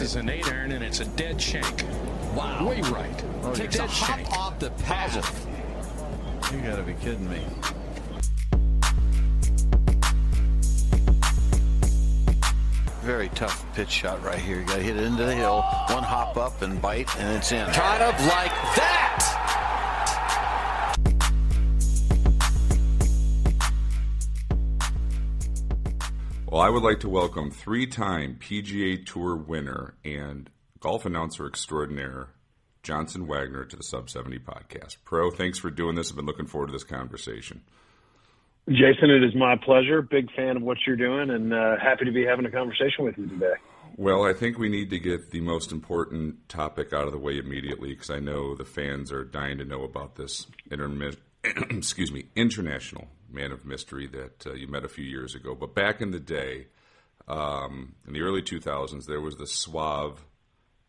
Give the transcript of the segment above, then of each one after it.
is an 8-iron, and it's a dead shank. Wow. Way right. Oh, takes a hop shank. off the path. You got to be kidding me. Very tough pitch shot right here. You got to hit it into the hill. One hop up and bite, and it's in. Kind of like that. Well, I would like to welcome three-time PGA Tour winner and golf announcer extraordinaire Johnson Wagner to the Sub 70 podcast. Pro, thanks for doing this. I've been looking forward to this conversation. Jason, it is my pleasure. Big fan of what you're doing, and happy to be having a conversation with you today. Well, I think we need to get the most important topic out of the way immediately because I know the fans are dying to know about this international man of mystery that you met a few years ago. But back in the day, in the early 2000s, there was the suave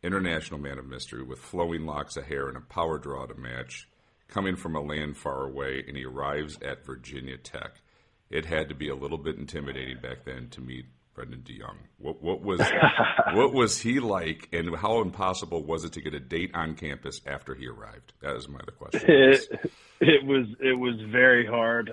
international man of mystery with flowing locks of hair and a power draw to match, coming from a land far away, and he arrives at Virginia Tech. It had to be a little bit intimidating back then to meet Brendan DeYoung. What was he like, and how impossible was it to get a date on campus after he arrived? That is my other question. It was very hard.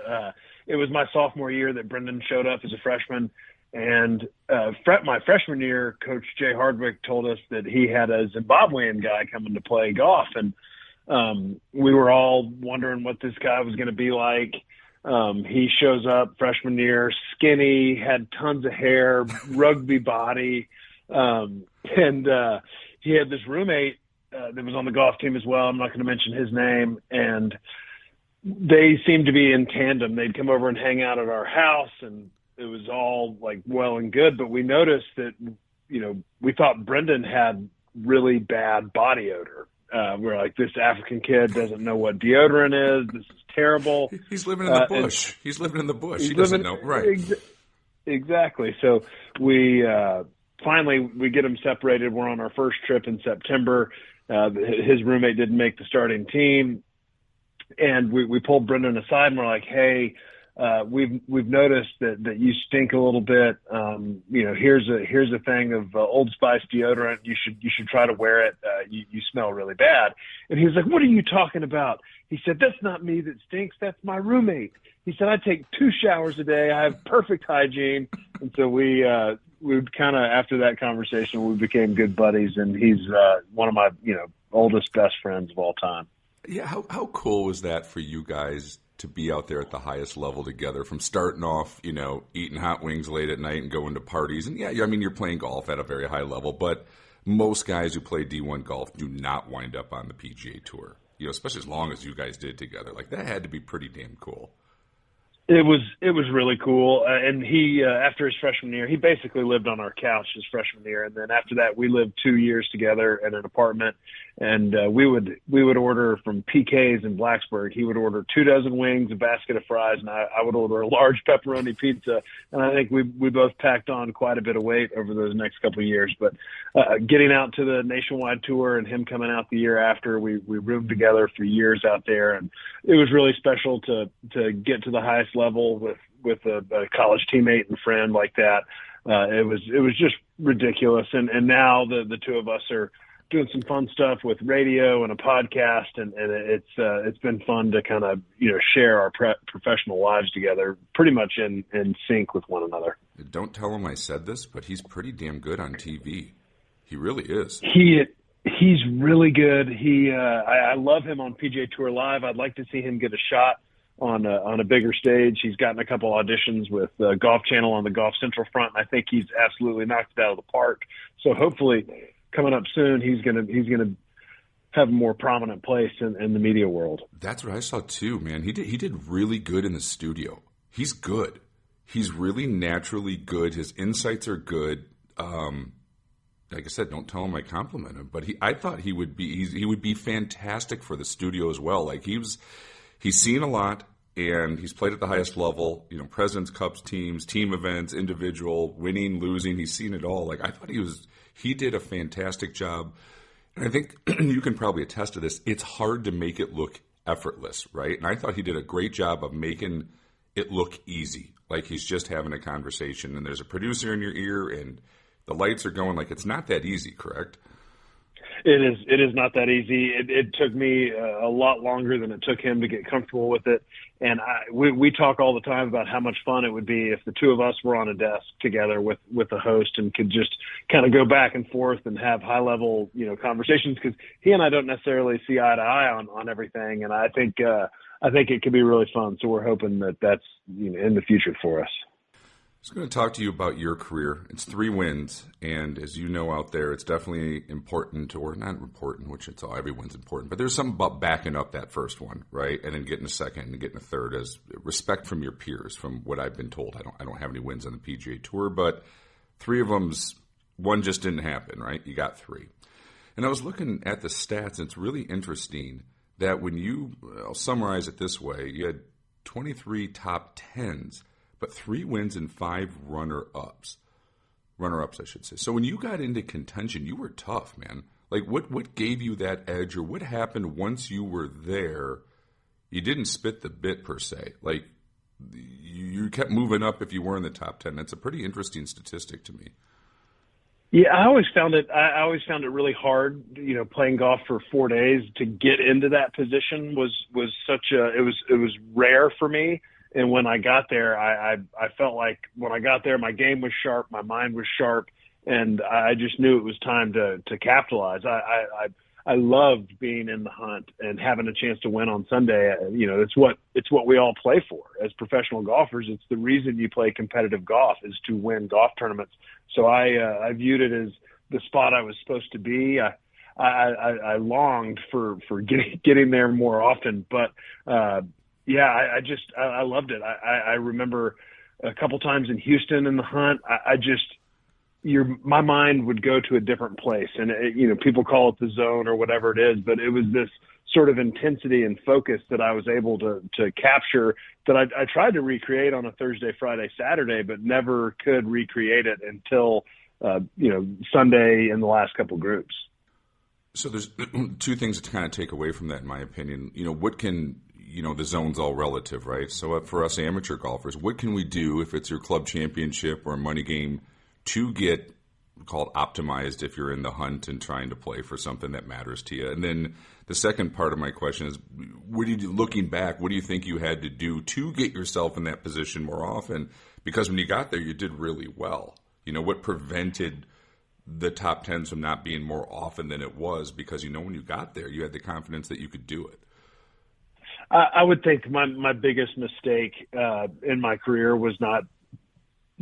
It was my sophomore year that Brendan showed up as a freshman, and my freshman year, Coach Jay Hardwick told us that he had a Zimbabwean guy coming to play golf, and we were all wondering what this guy was going to be like. He shows up freshman year, skinny, had tons of hair, rugby body, and he had this roommate that was on the golf team as well. I'm not going to mention his name, and they seemed to be in tandem. They'd come over and hang out at our house, and it was all like well and good, but we noticed that, we thought Brendan had really bad body odor. We're like, this African kid doesn't know what deodorant is. This is terrible. He's living in the bush. He's living in the bush. He doesn't know. Right. Exactly. So we finally get him separated. We're on our first trip in September. His roommate didn't make the starting team. And we pulled Brendan aside and we're like, hey, we've noticed that you stink a little bit. Here's a thing of Old Spice deodorant. You should try to wear it. You smell really bad. And he was like, what are you talking about? He said, that's not me that stinks. That's my roommate. He said, I take 2 showers a day. I have perfect hygiene. And so we kind of, after that conversation, we became good buddies, and he's one of my, oldest best friends of all time. Yeah. How cool was that for you guys to be out there at the highest level together, from starting off, eating hot wings late at night and going to parties? And you're playing golf at a very high level, but most guys who play D1 golf do not wind up on the PGA Tour, especially as long as you guys did together. Like, that had to be pretty damn cool. It was really cool. And he, after his freshman year, he basically lived on our couch his freshman year. And then after that, we lived 2 years together in an apartment. And we would order from PK's in Blacksburg. He would order 2 dozen wings, a basket of fries, and I would order a large pepperoni pizza. And I think we both packed on quite a bit of weight over those next couple of years. But getting out to the nationwide tour and him coming out the year after, we roomed together for years out there. And it was really special to get to the highest level with a college teammate and friend like that. It was just ridiculous. And now the two of us are doing some fun stuff with radio and a podcast, and it's been fun to kind of share our professional lives together, pretty much in sync with one another. Don't tell him I said this, but he's pretty damn good on TV. He really is. He's really good. I love him on PGA Tour Live. I'd like to see him get a shot on a bigger stage. He's gotten a couple auditions with Golf Channel on the Golf Central front, and I think he's absolutely knocked it out of the park. So hopefully, coming up soon, he's gonna have a more prominent place in the media world. That's what I saw too, man. He did really good in the studio. He's good. He's really naturally good. His insights are good. Like I said, don't tell him I compliment him, but I thought he would be fantastic for the studio as well. Like he's seen a lot, and he's played at the highest level, President's Cups teams, team events, individual, winning, losing. He's seen it all. Like, I thought he did a fantastic job. And I think you can probably attest to this. It's hard to make it look effortless, right? And I thought he did a great job of making it look easy. Like he's just having a conversation, and there's a producer in your ear, and The lights are going. Like, it's not that easy, correct? It is not that easy. It took me a lot longer than it took him to get comfortable with it. And we talk all the time about how much fun it would be if the two of us were on a desk together with a host and could just kind of go back and forth and have high level, conversations, because he and I don't necessarily see eye to eye on everything. And I think it could be really fun. So we're hoping that that's in the future for us. I was going to talk to you about your career. It's 3 wins, and as you know out there, it's definitely important, or not important, which it's all, every win's important, but there's something about backing up that first one, right, and then getting a second and getting a third as respect from your peers, from what I've been told. I don't have any wins on the PGA Tour, but 3 of them's, one just didn't happen, right? You got 3. And I was looking at the stats, and it's really interesting that when I'll summarize it this way, you had 23 top 10s, but 3 wins and 5 runner-ups. Runner-ups, I should say. So when you got into contention, you were tough, man. Like, what gave you that edge, or what happened once you were there? You didn't spit the bit, per se. Like, you kept moving up if you were in the top 10. That's a pretty interesting statistic to me. Yeah, I always found it really hard, playing golf for 4 days to get into that position was it was rare for me. And when I got there, I felt like when I got there, my game was sharp, my mind was sharp, and I just knew it was time to capitalize. I loved being in the hunt and having a chance to win on Sunday. It's what we all play for as professional golfers. It's the reason you play competitive golf, is to win golf tournaments. So I viewed it as the spot I was supposed to be. I longed for getting there more often, but I loved it. I remember a couple times in Houston in the hunt, my mind would go to a different place, and people call it the zone or whatever it is, but it was this sort of intensity and focus that I was able to capture that I tried to recreate on a Thursday, Friday, Saturday, but never could recreate it until Sunday in the last couple groups. So there's 2 things to kind of take away from that, in my opinion. What can the zone's all relative, right? So for us amateur golfers, what can we do if it's your club championship or a money game to get called optimized if you're in the hunt and trying to play for something that matters to you? And then the second part of my question is, looking back, what do you think you had to do to get yourself in that position more often? Because when you got there, you did really well. What prevented the top 10s from not being more often than it was? Because when you got there, you had the confidence that you could do it. I would think my biggest mistake in my career was not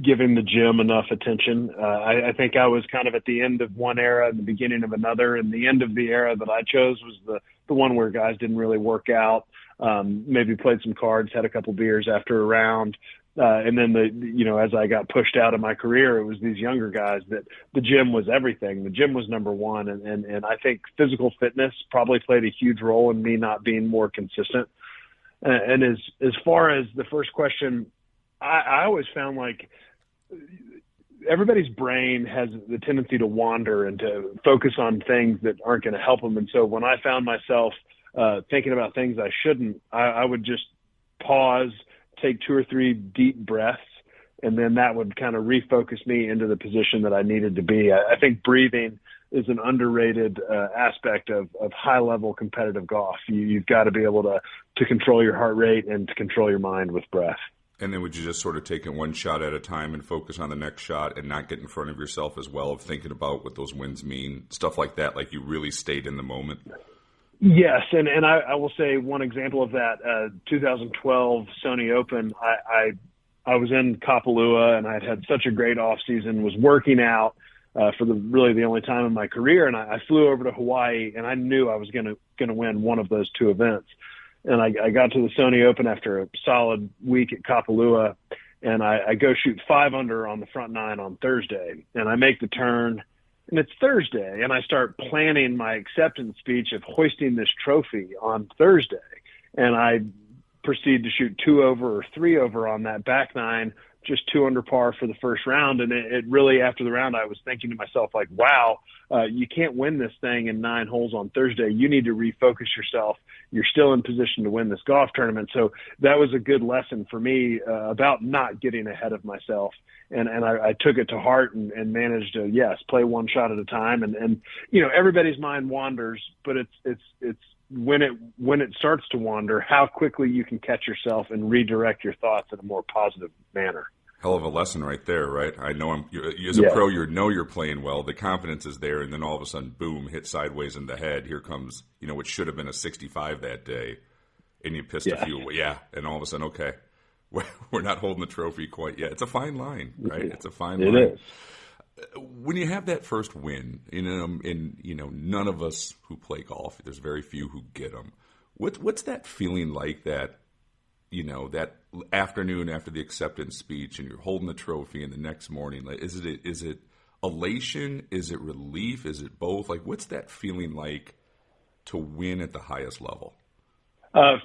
giving the gym enough attention. I think I was kind of at the end of one era and the beginning of another, and the end of the era that I chose was the one where guys didn't really work out, maybe played some cards, had a couple beers after a round. And then as I got pushed out of my career, it was these younger guys that the gym was everything. The gym was number one. And I think physical fitness probably played a huge role in me not being more consistent. And as far as the first question, I always found like everybody's brain has the tendency to wander and to focus on things that aren't going to help them. And so when I found myself thinking about things I shouldn't, I would just pause, take 2 or 3 deep breaths, and then that would kind of refocus me into the position that I needed to be. I think breathing is an underrated aspect of high-level competitive golf. You've got to be able to control your heart rate and to control your mind with breath. And then would you just sort of take it one shot at a time and focus on the next shot and not get in front of yourself as well, of thinking about what those wins mean, stuff like that, like you really stayed in the moment? Yes, and I will say one example of that, 2012 Sony Open, I was in Kapalua, and I had such a great off season, was working out for the only time in my career, and I flew over to Hawaii, and I knew I was going to win one of those 2 events. And I got to the Sony Open after a solid week at Kapalua, and I go shoot 5 under on the front 9 on Thursday, and I make the turn. And it's Thursday, and I start planning my acceptance speech of hoisting this trophy on Thursday. And I proceed to shoot 2 over or 3 over on that back 9, just 2 under par for the first round. And it really, after the round, I was thinking to myself, like, wow, you can't win this thing in 9 holes on Thursday. You need to refocus yourself. You're still in position to win this golf tournament. So that was a good lesson for me about not getting ahead of myself. And I took it to heart and managed to, yes, play one shot at a time. And everybody's mind wanders, but it's when it starts to wander, how quickly you can catch yourself and redirect your thoughts in a more positive manner. Hell of a lesson right there, right? I know as a pro, you're playing well. The confidence is there, and then all of a sudden, boom, hit sideways in the head. Here comes, what should have been a 65 that day, and you pissed a few away. Yeah, and all of a sudden, okay, we're not holding the trophy quite yet. It's a fine line, right? It's a fine line. It is. When you have that first win, none of us who play golf, there's very few who get them. What's that feeling like that, that afternoon after the acceptance speech and you're holding the trophy and the next morning? Like, is it elation? Is it relief? Is it both? Like, what's that feeling like to win at the highest level?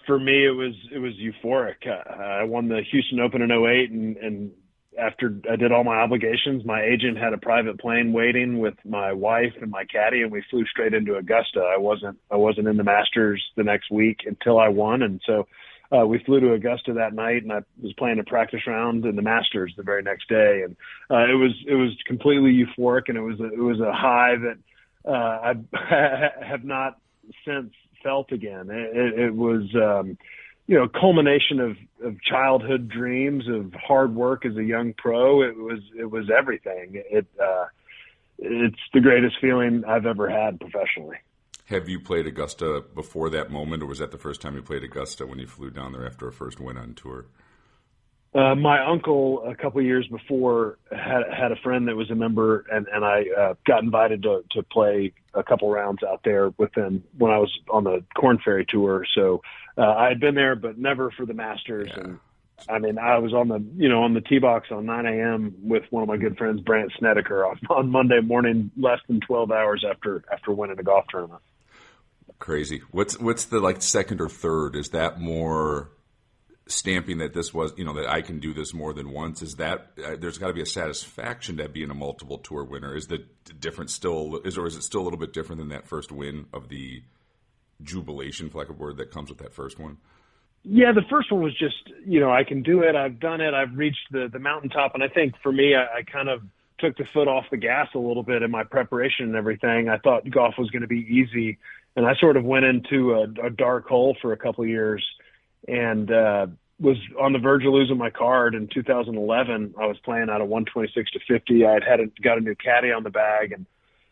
For me, it was euphoric. I won the Houston Open in 2008, and after I did all my obligations, my agent had a private plane waiting with my wife and my caddy, and we flew straight into Augusta. I wasn't in the Masters the next week until I won, and so we flew to Augusta that night, and I was playing a practice round in the Masters the very next day, and it was completely euphoric, and it was a high that I have not since felt again. It was a culmination of childhood dreams, of hard work as a young pro. It was everything. It's the greatest feeling I've ever had professionally. Have you played Augusta before that moment, or was that the first time you played Augusta when you flew down there after a first win on tour? My uncle, a couple of years before, had a friend that was a member, and I got invited to play a couple rounds out there with them when I was on the Korn Ferry tour. So I had been there, but never for the Masters. Yeah. And I mean, I was on the tee box on 9 a.m. with one of my good friends, Brant Snedeker, on Monday morning, less than 12 hours after winning a golf tournament. Crazy. What's the second or third? Is that more stamping that this was, that I can do this more than once? Is that there's got to be a satisfaction to being a multiple tour winner? Is the difference still is it still a little bit different than that first win of the jubilation, for lack of a word, that comes with that first one? Yeah, the first one was just, I can do it. I've done it. I've reached the mountaintop. And I think for me, I kind of took the foot off the gas a little bit in my preparation and everything. I thought golf was going to be easy. And I sort of went into a dark hole for a couple of years and was on the verge of losing my card in 2011. I was playing out of 126 to 50. I had got a new caddy on the bag and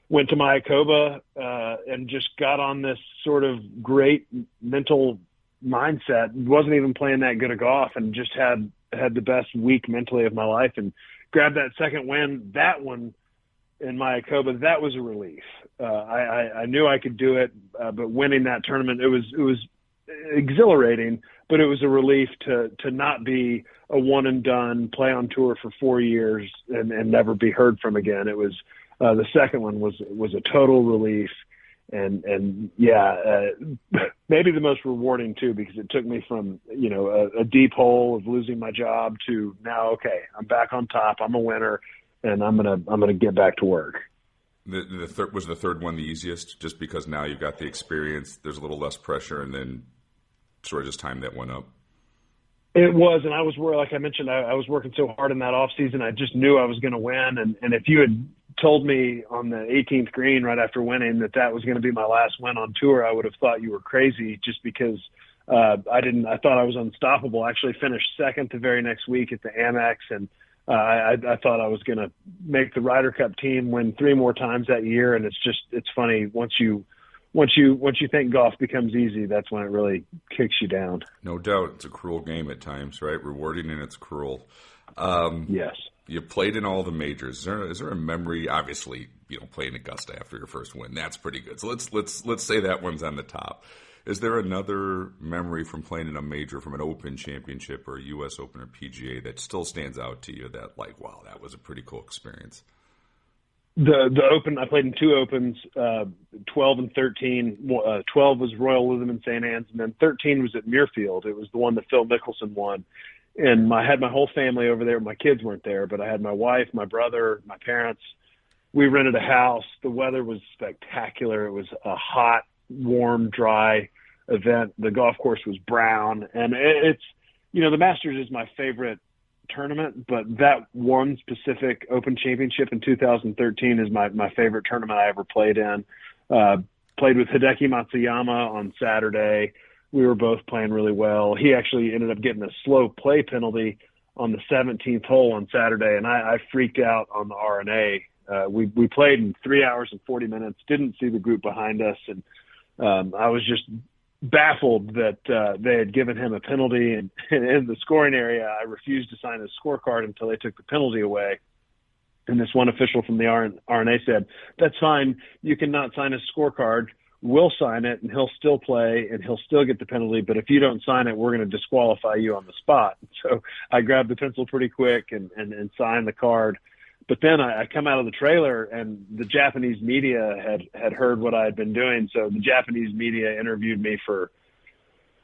went to Mayakoba and just got on this sort of great mental mindset. Wasn't even playing that good of golf and just had the best week mentally of my life and grabbed that second win. That one in Mayakoba, that was a relief. I knew I could do it, but winning that tournament, it was exhilarating, but it was a relief to not be a one and done, play on tour for 4 years and never be heard from again. It was the second one was a total relief. And maybe the most rewarding too, because it took me from, a deep hole of losing my job to now, okay, I'm back on top. I'm a winner and I'm going to get back to work. Was the third one the easiest just because now you've got the experience, there's a little less pressure, and then sort of just time that one up? It was, and I was worried, like I mentioned, I was working so hard in that off season. I just knew I was going to win. And if you had told me on the 18th green right after winning that was going to be my last win on tour, I would have thought you were crazy just because I thought I was unstoppable. I actually finished second the very next week at the Amex, and I thought I was going to make the Ryder Cup team, win 3 more times that year. And it's funny, once you think golf becomes easy, that's when it really kicks you down. No doubt. It's a cruel game at times, right? Rewarding and it's cruel. Yes. You played in all the majors. Is there a memory? Obviously, playing Augusta after your first win, that's pretty good. So let's say that one's on the top. Is there another memory from playing in a major, from an Open Championship or a U.S. Open or PGA, that still stands out to you that, like, wow, that was a pretty cool experience? The Open, I played in 2 Opens, 12 and 13. 12 was Royal Lytham in St. Anne's, and then 13 was at Muirfield. It was the one that Phil Mickelson won. and I had my whole family over there. My kids weren't there, but I had my wife, my brother, my parents. We rented a house. The weather was spectacular. It was a hot, warm, dry event. The golf course was brown, and it's, the Masters is my favorite tournament, but that one specific Open Championship in 2013 is my favorite tournament I ever played in. Played with Hideki Matsuyama on Saturday. We were both playing really well. He actually ended up getting a slow play penalty on the 17th hole on Saturday, and I freaked out on the R&A. We played in 3 hours and 40 minutes, didn't see the group behind us, and I was just baffled that they had given him a penalty. And in the scoring area, I refused to sign his scorecard until they took the penalty away. And this one official from the R&A said, "That's fine. You cannot sign his scorecard. We'll sign it, and he'll still play, and he'll still get the penalty. But if you don't sign it, we're going to disqualify you on the spot." So I grabbed the pencil pretty quick and signed the card. But then I come out of the trailer, and the Japanese media had heard what I had been doing. So the Japanese media interviewed me for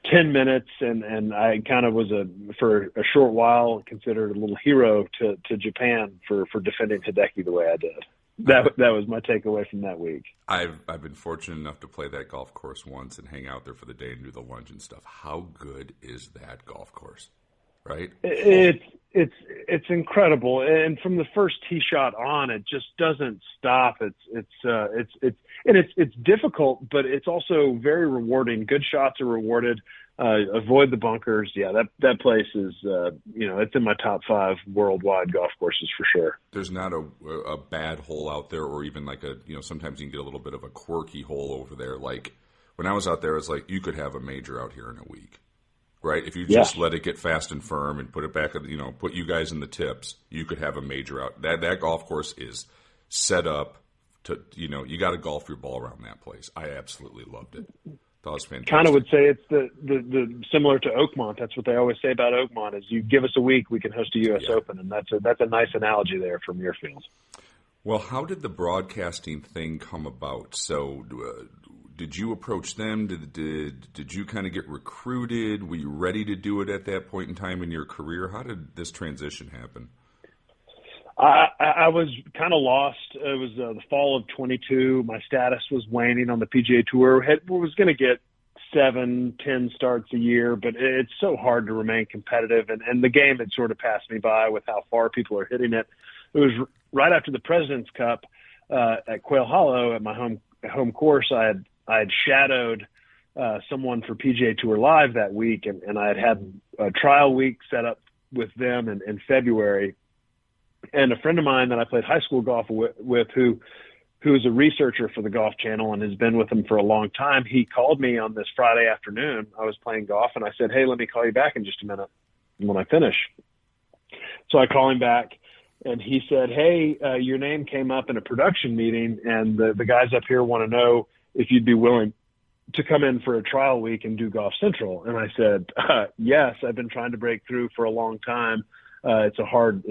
10 minutes, and I kind of was for a short while considered a little hero to Japan for defending Hideki the way I did. That was my takeaway from that week. I've been fortunate enough to play that golf course once and hang out there for the day and do the lunch and stuff. How good is that golf course? Right? It's incredible, and from the first tee shot on, it just doesn't stop. It's difficult, but it's also very rewarding. Good shots are rewarded. Avoid the bunkers. Yeah, that place is it's in my top 5 worldwide golf courses for sure. There's not a bad hole out there, or even like sometimes you can get a little bit of a quirky hole over there. Like when I was out there, it's like you could have a major out here in a week. Right, if you just let it get fast and firm and put it back, put you guys in the tips, you could have a major out. That golf course is set up to, you got to golf your ball around that place. I absolutely loved it. That was fantastic. Kind of would say it's the similar to Oakmont. That's what they always say about Oakmont is you give us a week, we can host a U.S. Open, and that's a nice analogy there from Muirfield. Well, how did the broadcasting thing come about? So. Did you approach them? Did you kind of get recruited? Were you ready to do it at that point in time in your career? How did this transition happen? I was kind of lost. It was the fall of 22. My status was waning on the PGA Tour. Was going to get 7-10 starts a year, but it's so hard to remain competitive. And the game had sort of passed me by with how far people are hitting it. It was right after the President's Cup at Quail Hollow at my home course. I had shadowed someone for PGA Tour Live that week, and I had a trial week set up with them in February. And a friend of mine that I played high school golf with who is a researcher for the Golf Channel and has been with them for a long time, he called me on this Friday afternoon. I was playing golf, and I said, "Hey, let me call you back in just a minute when I finish." So I call him back, and he said, "Hey, your name came up in a production meeting, and the guys up here want to know if you'd be willing to come in for a trial week and do Golf Central." And I said, "Yes, I've been trying to break through for a long time. It's a hard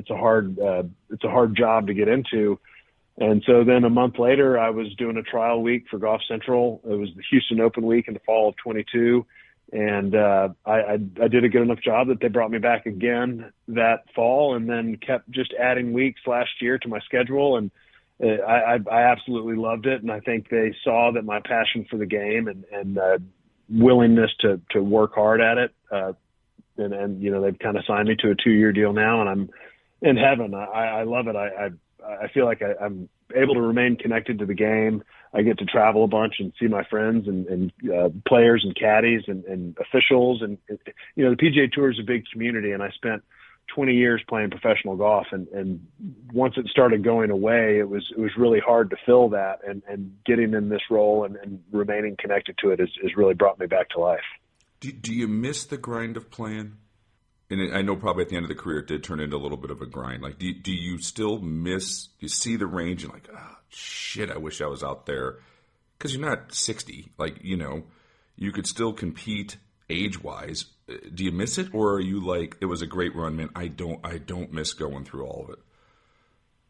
job to get into." And so then a month later, I was doing a trial week for Golf Central. It was the Houston Open week in the fall of 22. And I did a good enough job that they brought me back again that fall, and then kept just adding weeks last year to my schedule. And I absolutely loved it, and I think they saw that my passion for the game and willingness to work hard at it, and they've kind of signed me to a 2-year deal now, and I'm in heaven. I love it. I feel like I'm able to remain connected to the game. I get to travel a bunch and see my friends and players and caddies and officials, and the PGA Tour is a big community, and I spent 20 years playing professional golf, and once it started going away, it was really hard to fill that, and getting in this role and remaining connected to it has really brought me back to life. Do you miss the grind of playing? And I know probably at the end of the career it did turn into a little bit of a grind. Like, do you still miss? You see the range and like, oh shit, I wish I was out there, because you're not 60. Like, you could still compete age-wise. Do you miss it, or are you like, it was a great run, man? I don't miss going through all of it.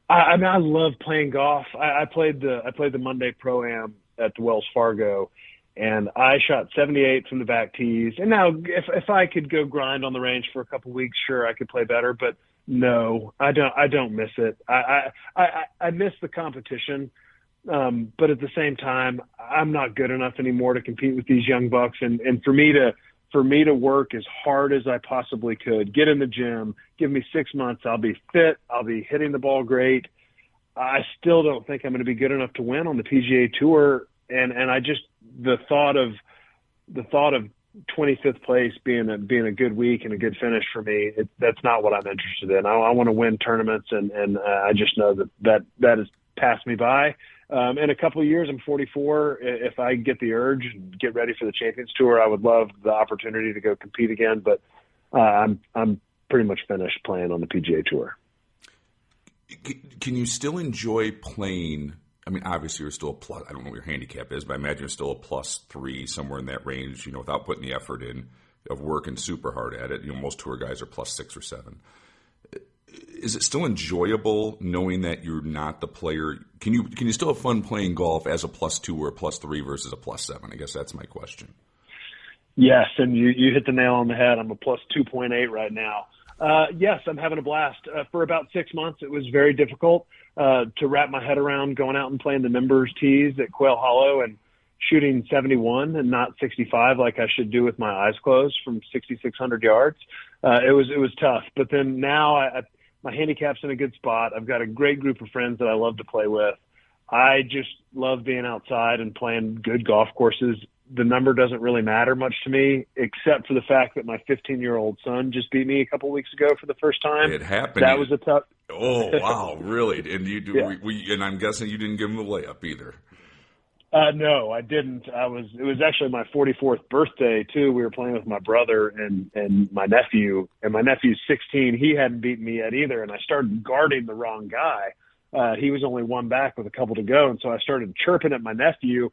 I love playing golf. I played the Monday Pro-Am at the Wells Fargo, and I shot 78 from the back tees. And now, if I could go grind on the range for a couple weeks, sure, I could play better. But no, I don't miss it. I miss the competition, but at the same time, I'm not good enough anymore to compete with these young bucks. And for me to work as hard as I possibly could, get in the gym, give me 6 months, I'll be fit, I'll be hitting the ball great. I still don't think I'm going to be good enough to win on the PGA Tour. And I just, the thought of 25th place being a good week and a good finish for me, that's not what I'm interested in. I want to win tournaments, and I just know that has passed me by. In a couple of years, I'm 44. If I get the urge and get ready for the Champions Tour, I would love the opportunity to go compete again. But I'm pretty much finished playing on the PGA Tour. Can you still enjoy playing? I mean, obviously you're still a plus. I don't know what your handicap is, but I imagine you're still a +3, somewhere in that range, without putting the effort in of working super hard at it. Most tour guys are +6 or +7. Is it still enjoyable knowing that you're not the player? Can you still have fun playing golf as a +2 or a +3 versus a +7? I guess that's my question. Yes, and you hit the nail on the head. I'm a +2.8 right now. Yes, I'm having a blast. For about 6 months, it was very difficult to wrap my head around going out and playing the members tees at Quail Hollow and shooting 71 and not 65 like I should do with my eyes closed from 6,600 yards. It was tough. But then now my handicap's in a good spot. I've got a great group of friends that I love to play with. I just love being outside and playing good golf courses. The number doesn't really matter much to me, except for the fact that my 15-year-old son just beat me a couple weeks ago for the first time. It happened. That was a tough. Oh wow, really? And you do? Yeah. And I'm guessing you didn't give him the layup either. No, I didn't. It was actually my 44th birthday too. We were playing with my brother and my nephew, and my nephew's 16. He hadn't beaten me yet either, and I started guarding the wrong guy. He was only one back with a couple to go, and so I started chirping at my nephew.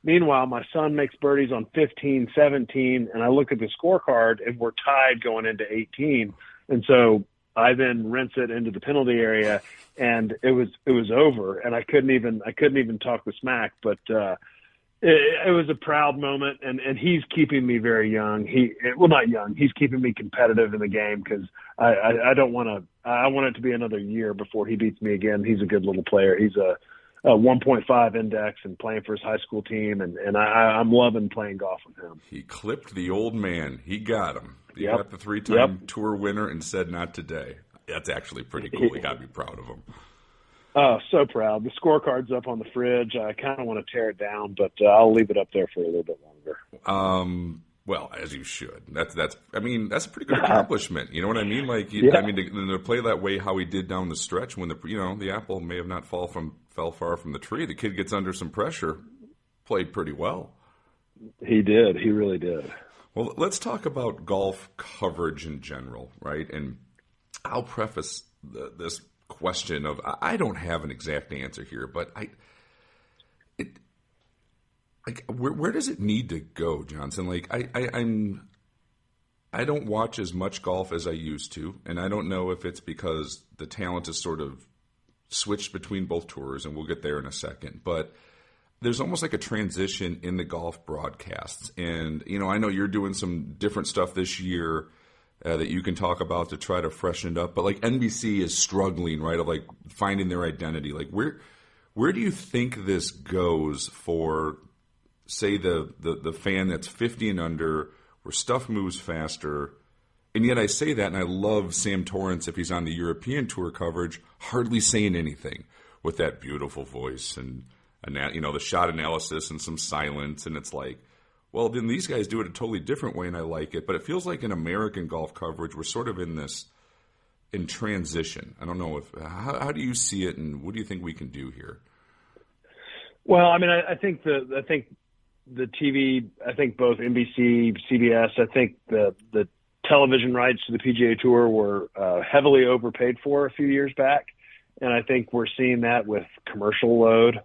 Meanwhile, my son makes birdies on 15, 17, and I look at the scorecard, and we're tied going into 18. And so I then rinse it into the penalty area, and it was over, and I couldn't even talk the smack. But it was a proud moment, and he's keeping me very young. Not young. He's keeping me competitive in the game because I don't want to. I want it to be another year before he beats me again. He's a good little player. He's a 1.5 index and playing for his high school team, and I'm loving playing golf with him. He clipped the old man. He got him. He Yep. got the 3-time tour winner and said, "Not today." That's actually pretty cool. We got to be proud of him. Oh, so proud. The scorecard's up on the fridge. I kind of want to tear it down, but I'll leave it up there for a little bit longer. Well, as you should. That's a pretty good accomplishment. You know what I mean? Like, to play that way, how he did down the stretch when the apple may have not fell far from the tree. The kid gets under some pressure, played pretty well. He did. He really did. Well, let's talk about golf coverage in general, right? And I'll preface this question of I don't have an exact answer here, but where does it need to go, Johnson? Like I don't watch as much golf as I used to, and I don't know if it's because the talent is sort of switched between both tours, and we'll get there in a second. But there's almost like a transition in the golf broadcasts, and I know you're doing some different stuff this year that you can talk about to try to freshen it up. But like NBC is struggling, right, of like finding their identity. Like where do you think this goes for, say, the fan that's 50 and under, where stuff moves faster? And yet I say that, and I love Sam Torrance, if he's on the European Tour coverage, hardly saying anything with that beautiful voice and the shot analysis and some silence. And it's like, well, then these guys do it a totally different way, and I like it. But it feels like in American golf coverage, we're sort of in transition. I don't know how do you see it, and what do you think we can do here? Well, I mean, I think the TV, I think both NBC, CBS, I think the television rights to the PGA Tour were heavily overpaid for a few years back, and I think we're seeing that with commercial load.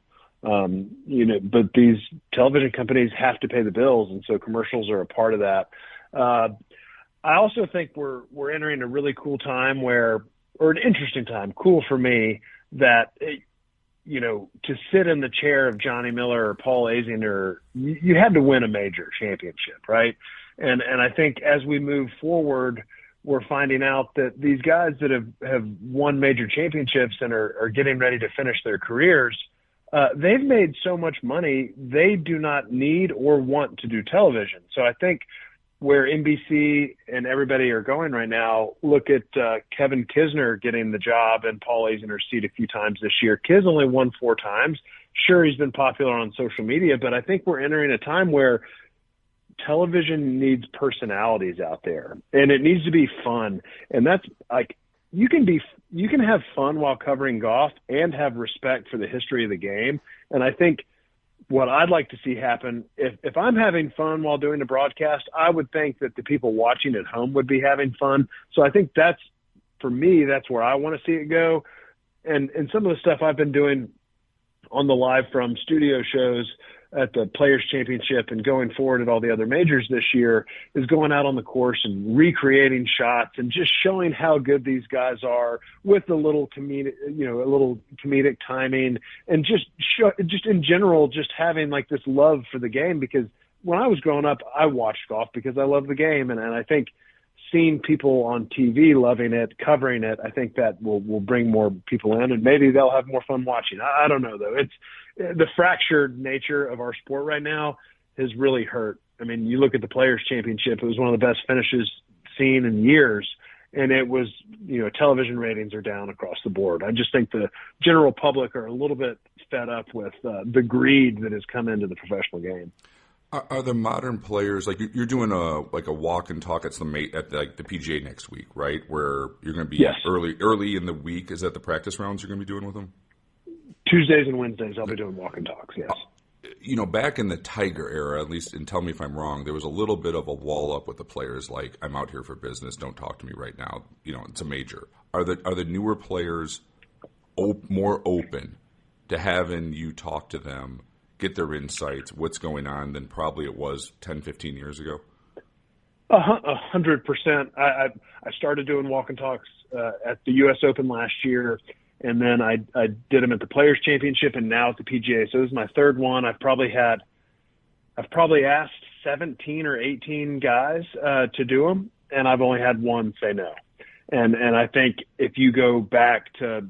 But these television companies have to pay the bills, and so commercials are a part of that. I also think we're entering a really cool time or an interesting time, cool for me, that to sit in the chair of Johnny Miller or Paul Azinger, you had to win a major championship, right? And I think as we move forward, we're finding out that these guys that have won major championships and are getting ready to finish their careers, they've made so much money, they do not need or want to do television. So I think where NBC and everybody are going right now, look at Kevin Kisner getting the job in Paul Azinger's seat a few times this year. Kiz only won 4 times. Sure, he's been popular on social media, but I think we're entering a time where television needs personalities out there, and it needs to be fun. And that's like, you can have fun while covering golf and have respect for the history of the game. And I think what I'd like to see happen, if I'm having fun while doing the broadcast, I would think that the people watching at home would be having fun. So I think that's, for me, that's where I want to see it go. And some of the stuff I've been doing on the live from studio shows at the Players Championship and going forward at all the other majors this year is going out on the course and recreating shots and just showing how good these guys are with a little comedic timing, and just in general, just having like this love for the game. Because when I was growing up, I watched golf because I love the game. And I think seeing people on TV loving it, covering it, I think that will bring more people in, and maybe they'll have more fun watching. I don't know, though. It's the fractured nature of our sport right now has really hurt. I mean, you look at the Players Championship, it was one of the best finishes seen in years, and it was, television ratings are down across the board. I just think the general public are a little bit fed up with the greed that has come into the professional game. Are the modern players, like you're doing a walk and talk at the PGA next week, right? Where you're going to be Yes. early in the week. Is that the practice rounds you're going to be doing with them? Tuesdays and Wednesdays, I'll be doing walk and talks. Yes. Back in the Tiger era, at least, and tell me if I'm wrong, there was a little bit of a wall up with the players, like, I'm out here for business, don't talk to me right now. It's a major. Are the newer players more open to having you talk to them, get their insights, what's going on, than probably it was 10, 15 years ago? 100%. I started doing walk and talks at the U.S. Open last year, and then I did them at the Players Championship, and now at the PGA. So this is my third one. I've probably asked 17 or 18 guys to do them, and I've only had one say no. And I think if you go back to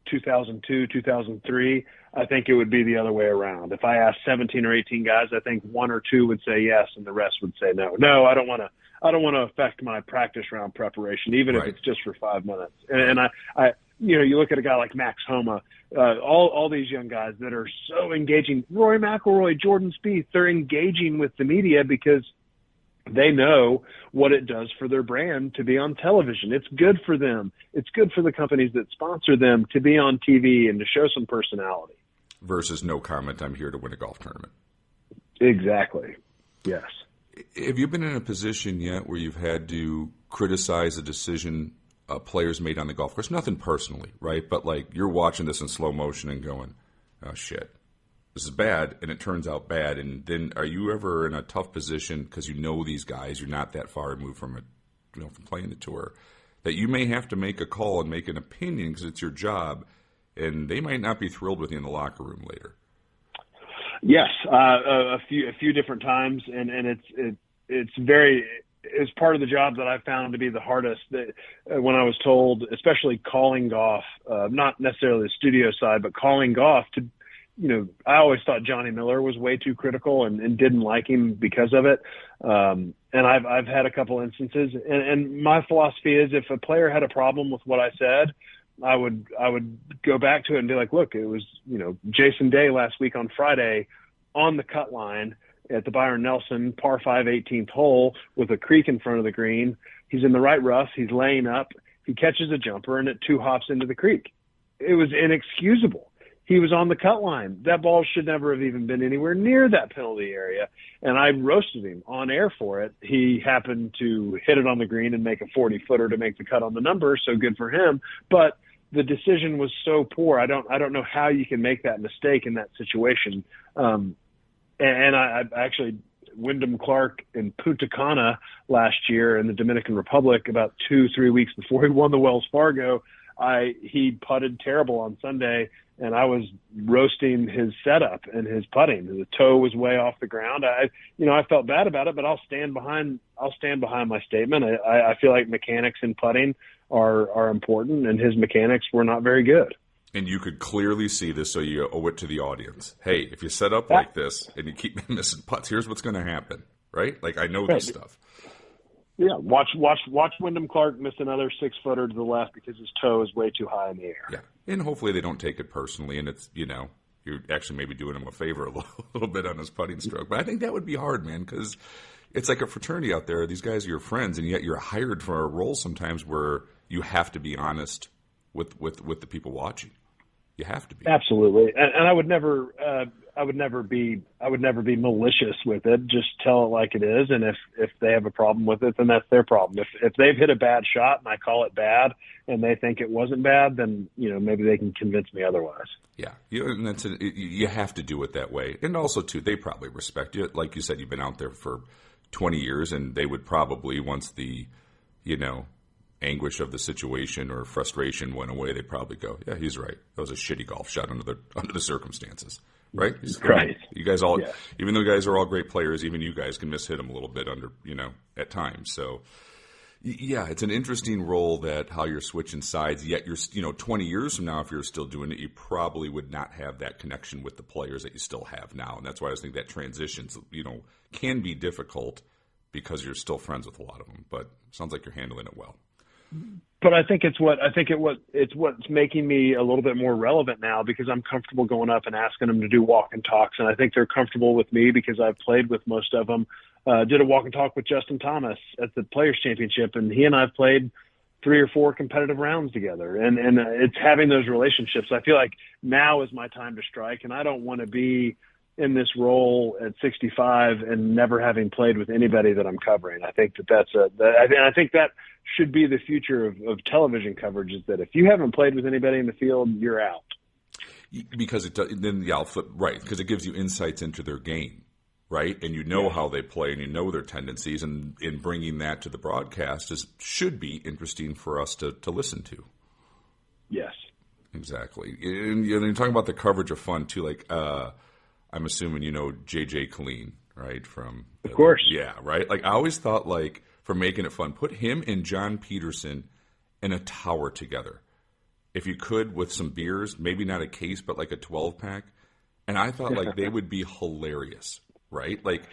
2002, 2003, I think it would be the other way around. If I asked 17 or 18 guys, I think 1 or 2 would say yes, and the rest would say no. No, I don't want to affect my practice round preparation, even Right. if it's just for 5 minutes. And I you look at a guy like Max Homa, all these young guys that are so engaging. Rory McIlroy, Jordan Spieth, they're engaging with the media because they know what it does for their brand to be on television. It's good for them. It's good for the companies that sponsor them to be on TV and to show some personality. Versus no comment, I'm here to win a golf tournament. Exactly. Yes. Have you been in a position yet where you've had to criticize a decision players made on the golf course? Nothing personally, right? But like you're watching this in slow motion and going, oh, shit, this is bad, and it turns out bad. And then are you ever in a tough position because you know these guys, you're not that far removed from from playing the tour, that you may have to make a call and make an opinion because it's your job, and they might not be thrilled with you in the locker room later? Yes, a few different times, and it's part of the job that I found to be the hardest. That when I was told, especially calling golf, not necessarily the studio side, but calling golf to, I always thought Johnny Miller was way too critical and didn't like him because of it. And I've had a couple instances, and my philosophy is if a player had a problem with what I said, I would go back to it and be like, look, it was, Jason Day last week on Friday on the cut line at the Byron Nelson par 5 18th hole with a creek in front of the green. He's in the right rough. He's laying up. He catches a jumper and it 2 hops into the creek. It was inexcusable. He was on the cut line. That ball should never have even been anywhere near that penalty area. And I roasted him on air for it. He happened to hit it on the green and make a 40-footer to make the cut on the number. So good for him. But the decision was so poor. I don't know how you can make that mistake in that situation. And I actually, Wyndham Clark in Punta Cana last year in the Dominican Republic, about 2-3 weeks before he won the Wells Fargo, he putted terrible on Sunday, and I was roasting his setup and his putting. The toe was way off the ground. I felt bad about it, but I'll stand behind my statement. I feel like mechanics in putting are important, and his mechanics were not very good. And you could clearly see this, so you owe it to the audience. Hey, if you set up like this and you keep missing putts, here's what's going to happen, right? Like, I know this stuff. Yeah, watch Wyndham Clark miss another 6-footer to the left because his toe is way too high in the air. Yeah, and hopefully they don't take it personally, and it's, you're actually maybe doing him a favor a little bit on his putting stroke. But I think that would be hard, man, because it's like a fraternity out there. These guys are your friends, and yet you're hired for a role sometimes where you have to be honest with the people watching. You have to be. Absolutely, and I would never be malicious with it. Just tell it like it is, and if they have a problem with it, then that's their problem. If they've hit a bad shot and I call it bad, and they think it wasn't bad, then maybe they can convince me otherwise. Yeah, and you have to do it that way, and also too, they probably respect you. Like you said, you've been out there for 20 years, and they would probably, once the anguish of the situation or frustration went away, they'd probably go, yeah, he's right. That was a shitty golf shot under the circumstances, right? Right. You guys all, even though you guys are all great players, even you guys can mishit them a little bit under, at times. So, yeah, it's an interesting role that how you're switching sides. Yet you're, 20 years from now, if you're still doing it, you probably would not have that connection with the players that you still have now. And that's why I think that transitions, can be difficult because you're still friends with a lot of them. But it sounds like you're handling it well. But I think it's what's making me a little bit more relevant now, because I'm comfortable going up and asking them to do walk and talks, and I think they're comfortable with me because I've played with most of them. Did a walk and talk with Justin Thomas at the Players Championship, and he and I've played 3 or 4 competitive rounds together, and it's having those relationships. I feel like now is my time to strike, and I don't want to be in this role at 65 and never having played with anybody that I'm covering. I think I think that should be the future of television coverage, is that if you haven't played with anybody in the field, you're out. Because I'll flip, right, because it gives you insights into their game, right? And how they play, and their tendencies, and in bringing that to the broadcast should be interesting for us to listen to. Yes. Exactly. And you're talking about the coverage of fun too, like I'm assuming JJ Colleen, right? Of course. Yeah, right? Like, I always thought, like, for making it fun, put him and John Peterson in a tower together. If you could, with some beers, maybe not a case, but like a 12-pack. And I thought, like, they would be hilarious, right? Like,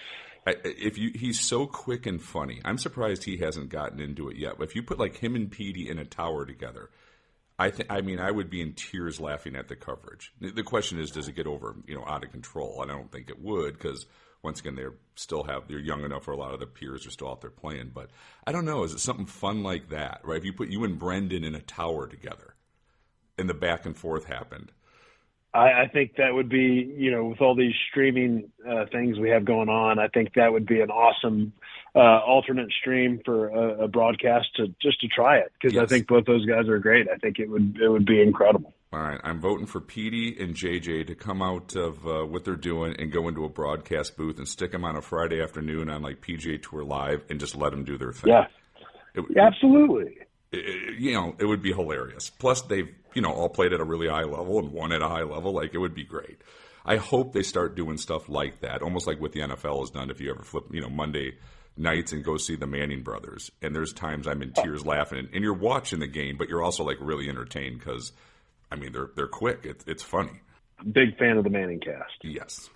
he's so quick and funny. I'm surprised he hasn't gotten into it yet. But if you put, like, him and Petey in a tower together, I would be in tears laughing at the coverage. The question is, does it get over, out of control? And I don't think it would, because once again, they're young enough where a lot of their peers are still out there playing. But I don't know, is it something fun like that, right? If you put you and Brendan in a tower together, and the back and forth happened. I think that would be, with all these streaming things we have going on, I think that would be an awesome alternate stream for a broadcast to try it, because I think both those guys are great. I think it would be incredible. All right, I'm voting for Petey and JJ to come out of what they're doing and go into a broadcast booth and stick them on a Friday afternoon on like PGA Tour Live and just let them do their thing. Yeah, absolutely. It would be hilarious. Plus, they've all played at a really high level and won at a high level. Like, it would be great. I hope they start doing stuff like that, almost like what the NFL has done. If you ever flip, Monday nights and go see the Manning brothers, and there's times I'm in tears laughing, and you're watching the game, but you're also like really entertained because, they're quick. It's funny. Big fan of the Manning cast. Yes.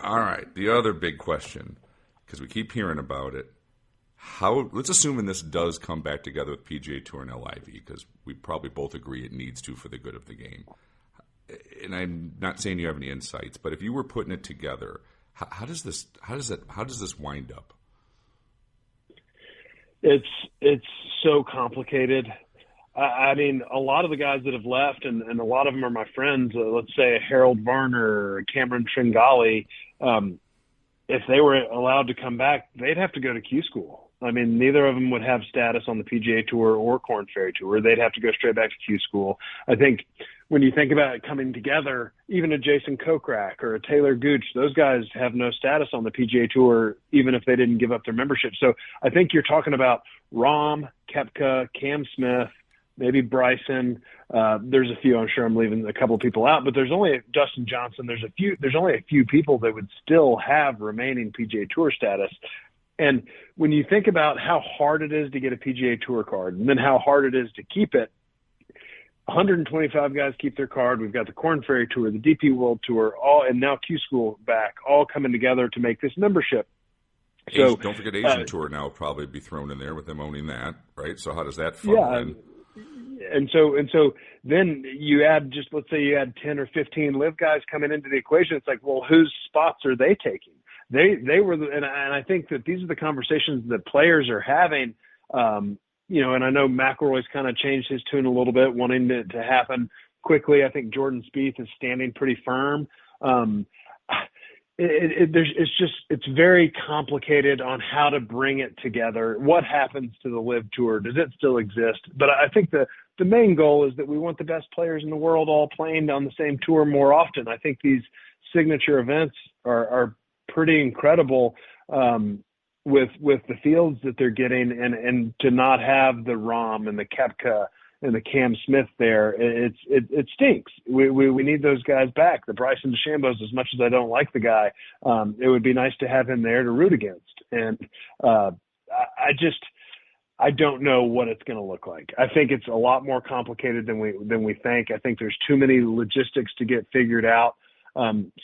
All right. The other big question, because we keep hearing about it. Let's assume this does come back together with PGA Tour and LIV, because we probably both agree it needs to for the good of the game. And I'm not saying you have any insights, but if you were putting it together, how does this wind up? It's so complicated. A lot of the guys that have left, and a lot of them are my friends. Let's say Harold Varner or Cameron Tringali. If they were allowed to come back, they'd have to go to Q school. Neither of them would have status on the PGA Tour or Korn Ferry Tour. They'd have to go straight back to Q school. I think when you think about it coming together, even a Jason Kokrak or a Taylor Gooch, those guys have no status on the PGA Tour, even if they didn't give up their membership. So I think you're talking about Rahm, Koepka, Cam Smith, maybe Bryson. There's a few. I'm sure I'm leaving a couple of people out, but there's only Dustin Johnson. There's only a few people that would still have remaining PGA Tour status. And when you think about how hard it is to get a PGA Tour card, and then how hard it is to keep it, 125 guys keep their card. We've got the Korn Ferry Tour, the DP World Tour, and now Q School back, all coming together to make this membership. So don't forget Asian Tour now will probably be thrown in there with them owning that, right? So how does that funnel in? And so then you add, just let's say you add 10 or 15 live guys coming into the equation. It's like, well, whose spots are they taking? They were, and I think that these are the conversations that players are having. And I know McIlroy's kind of changed his tune a little bit, wanting it to happen quickly. I think Jordan Spieth is standing pretty firm. It's very complicated on how to bring it together. What happens to the Live Tour? Does it still exist? But I think the main goal is that we want the best players in the world all playing on the same tour more often. I think these signature events are pretty incredible. With the fields that they're getting, and to not have the Rahm and the Koepka and the Cam Smith there, it stinks. We need those guys back. The Bryson DeChambeaus, as much as I don't like the guy, it would be nice to have him there to root against. And I don't know what it's going to look like. I think it's a lot more complicated than we think. I think there's too many logistics to get figured out.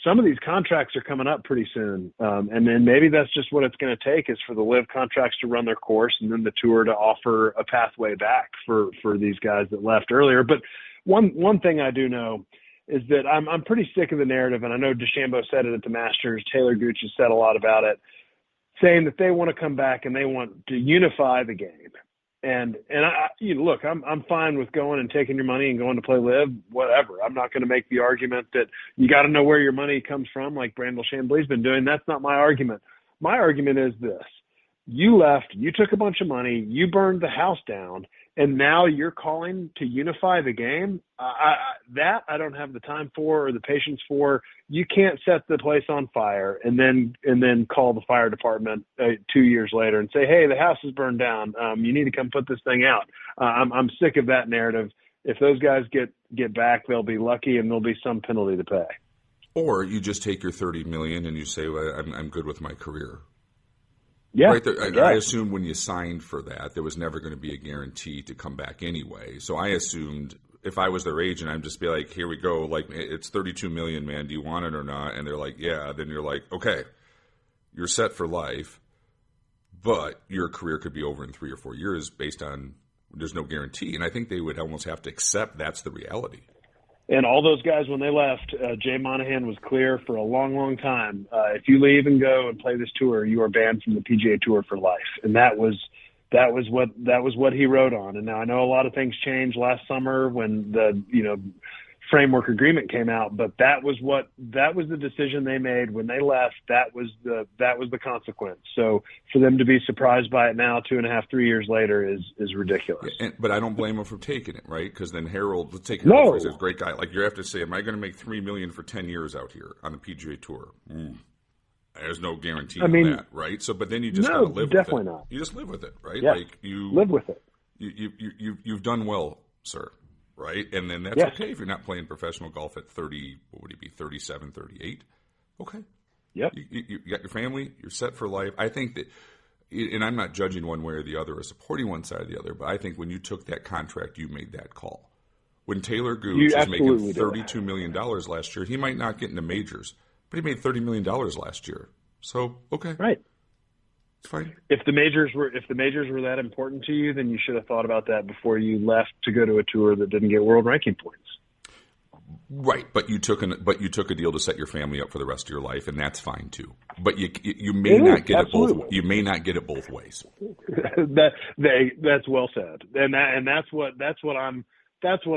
Some of these contracts are coming up pretty soon. And then maybe that's just what it's going to take, is for the live contracts to run their course, and then the tour to offer a pathway back for these guys that left earlier. But one thing I do know is that I'm pretty sick of the narrative, and I know DeChambeau said it at the Masters. Taylor Gooch has said a lot about it, saying that they want to come back and they want to unify the game. And look, I'm fine with going and taking your money and going to play live, whatever. I'm not going to make the argument that you got to know where your money comes from, like Brandel Chambly's been doing. That's not my argument. My argument is this: you left, you took a bunch of money, you burned the house down, and now you're calling to unify the game. I don't have the time for, or the patience for. You can't set the place on fire and then call the fire department 2 years later and say, hey, the house is burned down. You need to come put this thing out. I'm sick of that narrative. If those guys get back, they'll be lucky, and there'll be some penalty to pay. Or you just take your $30 million and you say, well, I'm good with my career. Yeah, right there, I assumed when you signed for that, there was never going to be a guarantee to come back anyway. So I assumed if I was their agent, I'd just be like, here we go. Like, it's $32 million, man. Do you want it or not? And they're like, yeah. Then you're like, okay, you're set for life, but your career could be over in 3 or 4 years based on there's no guarantee. And I think they would almost have to accept that's the reality. And all those guys, when they left, Jay Monahan was clear for a long, long time. If you leave and go and play this tour, you are banned from the PGA Tour for life. And that was what he wrote on. And now I know a lot of things changed last summer when the framework agreement came out, but that was the decision they made when they left. That was the consequence. So for them to be surprised by it now, 2.5, 3 years later, is ridiculous. But I don't blame them for taking it, right? Because then Harold, let's take Harold, he's a great guy. Like, you have to say, am I going to make $3 million for 10 years out here on the PGA Tour? There's no guarantee on that, right? So, but then you just got to live with it. Definitely not. You just live with it, right? Yeah. Like, you live with it. You've done well, sir. Right? And then that's okay if you're not playing professional golf at 30, what would it be, 37, 38? Okay. Yep. You got your family, you're set for life. I think that, and I'm not judging one way or the other or supporting one side or the other, but I think when you took that contract, you made that call. When Taylor Gooch is making $32 million last year, he might not get into majors, but he made $30 million last year. So, okay. Right. It's fine. If the majors were that important to you, then you should have thought about that before you left to go to a tour that didn't get world ranking points. Right, but you took a deal to set your family up for the rest of your life, and that's fine too. But you may not get absolutely. it both. You may not get it both ways. That's well said, and that's what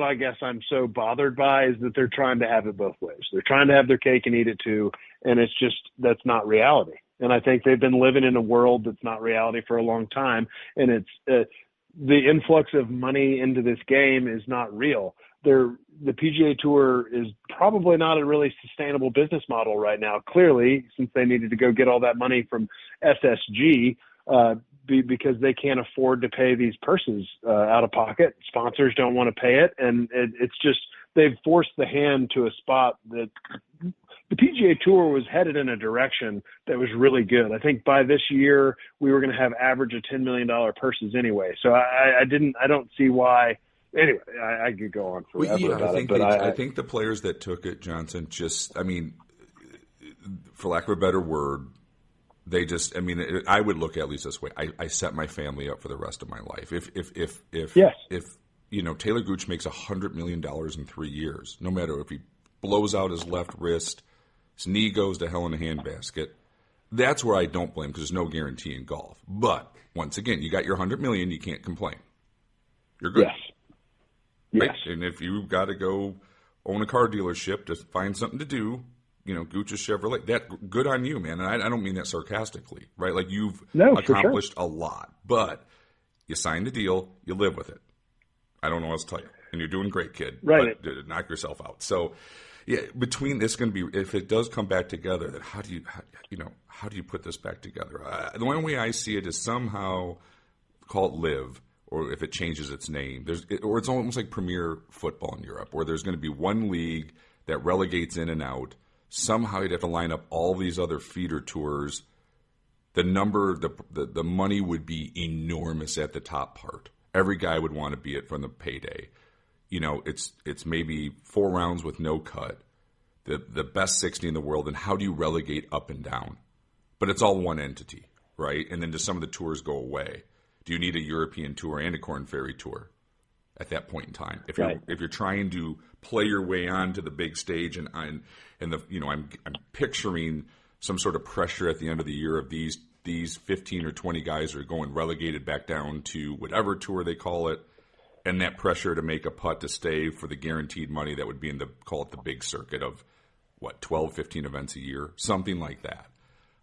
I guess I'm so bothered by, is that they're trying to have it both ways. They're trying to have their cake and eat it too, and that's not reality. And I think they've been living in a world that's not reality for a long time. And it's the influx of money into this game is not real. The PGA Tour is probably not a really sustainable business model right now, clearly, since they needed to go get all that money from SSG. because they can't afford to pay these purses out of pocket. Sponsors don't want to pay it, and it's just they've forced the hand to a spot that the PGA Tour was headed in a direction that was really good. I think by this year we were going to have average of $10 million purses anyway. So I don't see why. Anyway, I could go on forever about it, but I think the players that took it, Johnson, just, I mean, for lack of a better word, they just, I mean, I would look at least this way. I set my family up for the rest of my life. If you know, Taylor Gooch makes $100 million in 3 years, no matter if he blows out his left wrist, his knee goes to hell in a handbasket, that's where I don't blame, because there's no guarantee in golf. But once again, you got your $100 million, you can't complain. You're good. Yes. Right? Yes. And if you've got to go own a car dealership to find something to do, you know, Gooch's Chevrolet, that good on you, man. And I don't mean that sarcastically, right? Like you've accomplished a lot, but you signed the deal, you live with it. I don't know what else to tell you. And you're doing great, kid. Right. But knock yourself out. So, yeah, between this going to be, if it does come back together, then how do you put this back together? The one way I see it is somehow call it live, or if it changes its name, or it's almost like Premier Football in Europe, where there's going to be one league that relegates in and out. Somehow you'd have to line up all these other feeder tours. The money would be enormous at the top part. Every guy would want to be it from the payday. You know, it's maybe 4 rounds with no cut, the best 60 in the world, and how do you relegate up and down? But it's all one entity, right? And then do some of the tours go away? Do you need a European tour and a Corn Ferry tour at that point in time? If you're trying to play your way onto the big stage, and I'm picturing some sort of pressure at the end of the year of these 15 or 20 guys are going relegated back down to whatever tour they call it, and that pressure to make a putt to stay for the guaranteed money that would be in call it the big circuit of 12, 15 events a year, something like that.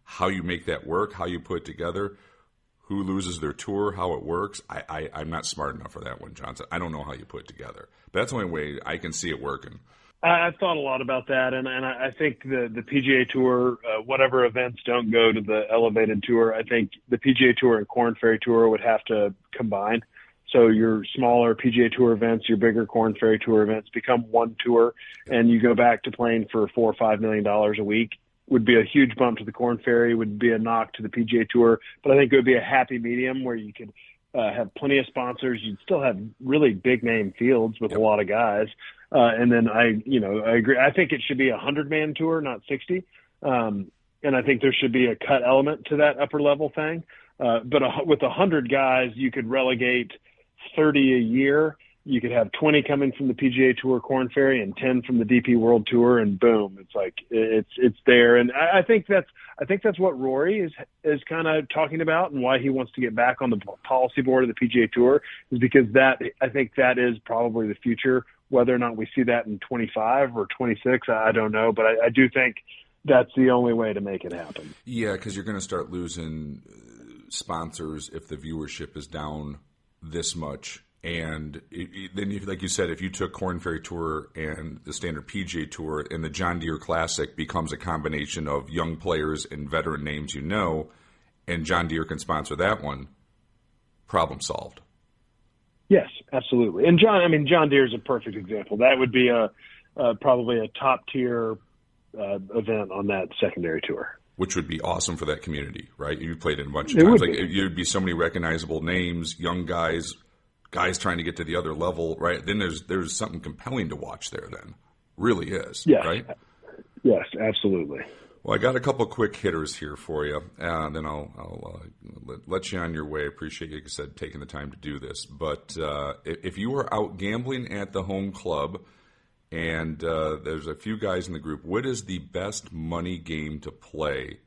How you make that work, how you put it together, who loses their tour, how it works. I'm not smart enough for that one, Johnson. I don't know how you put it together. But that's the only way I can see it working. I've thought a lot about that, and I think the PGA Tour, whatever events don't go to the elevated tour, I think the PGA Tour and Corn Ferry Tour would have to combine. So your smaller PGA Tour events, your bigger Corn Ferry Tour events become one tour, and you go back to playing for $4 or $5 million a week. Would be a huge bump to the Corn Ferry, would be a knock to the PGA Tour, but I think it would be a happy medium where you could have plenty of sponsors. You'd still have really big name fields with a lot of guys. And then I agree. I think it should be a 100-man tour, not 60. And I think there should be a cut element to that upper level thing. But with 100 guys, you could relegate 30 a year. You could have 20 coming from the PGA Tour Corn Ferry and 10 from the DP World Tour, and boom, it's like it's there. And I think that's what Rory is kind of talking about, and why he wants to get back on the policy board of the PGA Tour is because I think that is probably the future. Whether or not we see that in 25 or 26, I don't know, but I do think that's the only way to make it happen. Yeah, because you're going to start losing sponsors if the viewership is down this much. And then, like you said, if you took Corn Ferry Tour and the standard PGA Tour, and the John Deere Classic becomes a combination of young players and veteran names, and John Deere can sponsor that one, problem solved. Yes, absolutely. And John Deere is a perfect example. That would be probably a top tier event on that secondary tour, which would be awesome for that community, right? You played it a bunch of times. You'd be so many recognizable names, young guys trying to get to the other level, right? Then there's something compelling to watch there. Then, really is, yes. Right? Yes, absolutely. Well, I got a couple quick hitters here for you, and then I'll let you on your way. I appreciate you, like I said, taking the time to do this. But if you were out gambling at the home club, and there's a few guys in the group, what is the best money game to play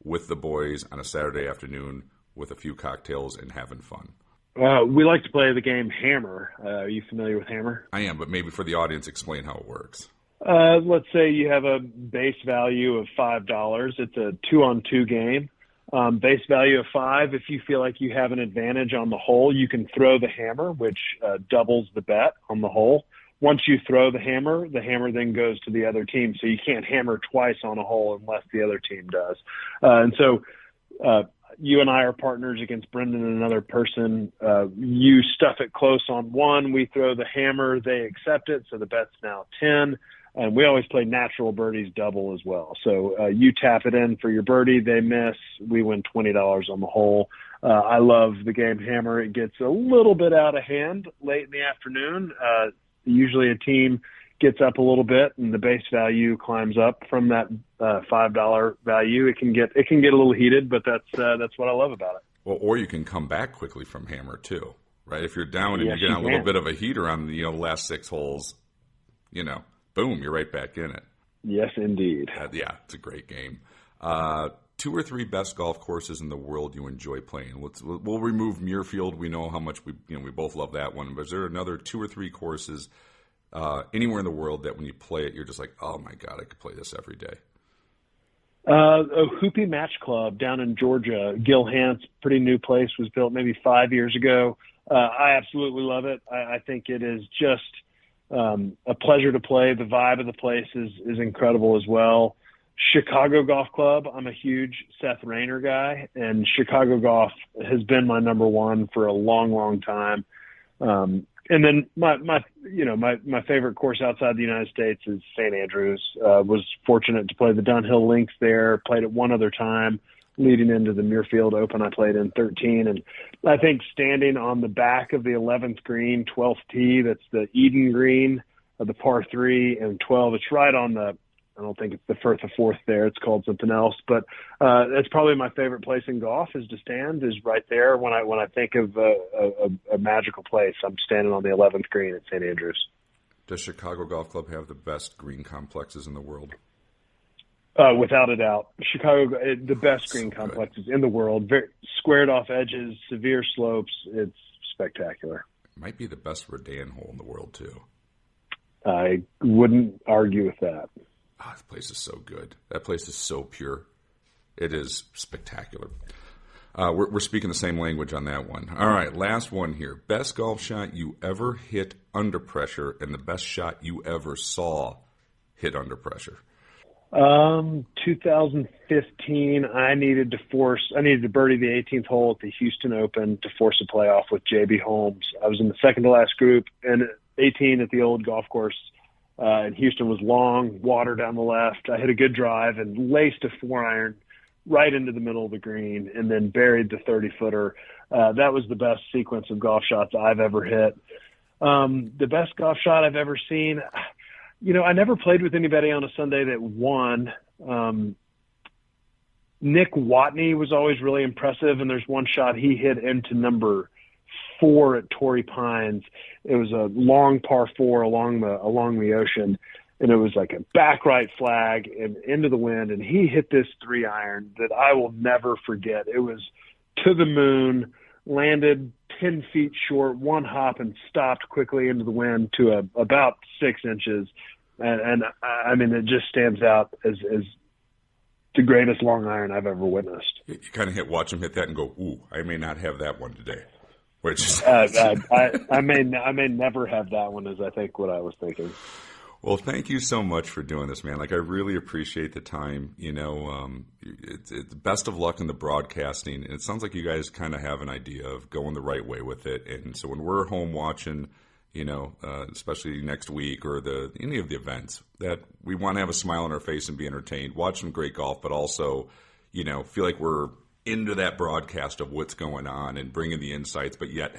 with the boys on a Saturday afternoon with a few cocktails and having fun? We like to play the game Hammer. Are you familiar with Hammer? I am, but maybe for the audience, explain how it works. Let's say you have a base value of $5. It's a 2-on-2 game. Base value of $5. If you feel like you have an advantage on the hole, you can throw the hammer, which doubles the bet on the hole. Once you throw the hammer then goes to the other team. So you can't hammer twice on a hole unless the other team does. And so you and I are partners against Brendan and another person. You stuff it close on one. We throw the hammer. They accept it. So the bet's now 10. And we always play natural birdies double as well. So you tap it in for your birdie. They miss. We win $20 on the hole. I love the game hammer. It gets a little bit out of hand late in the afternoon. Usually a team gets up a little bit and the base value climbs up from that $5 value. It can get a little heated, but that's what I love about it. Well, or you can come back quickly from hammer too, right? If you're down and Yes, you're getting a you little can. bit of a heater on the last 6 holes, boom, you're right back in it. Yes, indeed. Yeah, it's a great game. 2 or 3 best golf courses in the world you enjoy playing. We'll remove Muirfield. We know how much we both love that one. But is there another 2 or 3 courses anywhere in the world that when you play it, you're just like, oh my God, I could play this every day? Hoopie Match Club down in Georgia. Gil Hance, pretty new place, was built maybe 5 years ago. I absolutely love it. I think it is just a pleasure to play. The vibe of the place is incredible as well. Chicago Golf Club. I'm a huge Seth Rayner guy, and Chicago Golf has been my number one for a long, long time. And then my favorite course outside the United States is St. Andrews. Was fortunate to play the Dunhill Links there. Played it one other time leading into the Muirfield Open. I played in 13, and I think standing on the back of the 11th green, 12th tee, that's the Eden green of the par 3 and 12. It's right on the. I don't think it's the Firth of Fourth there. It's called something else, but that's probably my favorite place in golf is to stand is right there. When I think of a magical place, I'm standing on the 11th green at St. Andrews. Does Chicago Golf Club have the best green complexes in the world? Without a doubt, Chicago, the best green complexes in the world. Very squared off edges, severe slopes. It's spectacular. It might be the best Redan hole in the world too. I wouldn't argue with that. Oh, that place is so good. That place is so pure. It is spectacular. We're speaking the same language on that one. All right, last one here. Best golf shot you ever hit under pressure and the best shot you ever saw hit under pressure. 2015, I needed to birdie the 18th hole at the Houston Open to force a playoff with JB Holmes. I was in the second to last group, and 18 at the old golf course. And Houston was long, water down the left. I hit a good drive and laced a 4-iron right into the middle of the green and then buried the 30-footer. That was the best sequence of golf shots I've ever hit. The best golf shot I've ever seen, I never played with anybody on a Sunday that won. Nick Watney was always really impressive, and there's one shot he hit into number 4 at Torrey Pines. It was a long par 4 along the ocean, and it was like a back right flag and into the wind, and he hit this 3-iron that I will never forget. It was to the moon, landed 10 feet short, one hop, and stopped quickly into the wind to about 6 inches. And I mean, it just stands out as the greatest long iron I've ever witnessed. You kind of watch him hit that and go, ooh, I may not have that one today. Which I may never have that one, is I think what I was thinking. Well, thank you so much for doing this, man. Like, I really appreciate the time. It's best of luck in the broadcasting. And it sounds like you guys kind of have an idea of going the right way with it. And so when we're home watching, especially next week or any of the events, that we want to have a smile on our face and be entertained, watch some great golf, but also, feel like we're into that broadcast of what's going on and bringing the insights, but yet,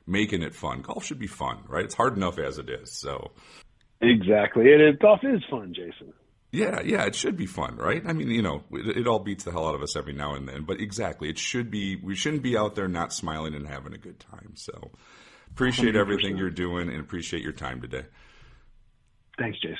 making it fun. Golf should be fun, right? It's hard enough as it is. So exactly. Golf is fun, Jason. Yeah, it should be fun, right? I mean, it all beats the hell out of us every now and then, but exactly, it should be. We shouldn't be out there not smiling and having a good time. So appreciate 100%. everything you're doing and appreciate your time today. Thanks, Jason.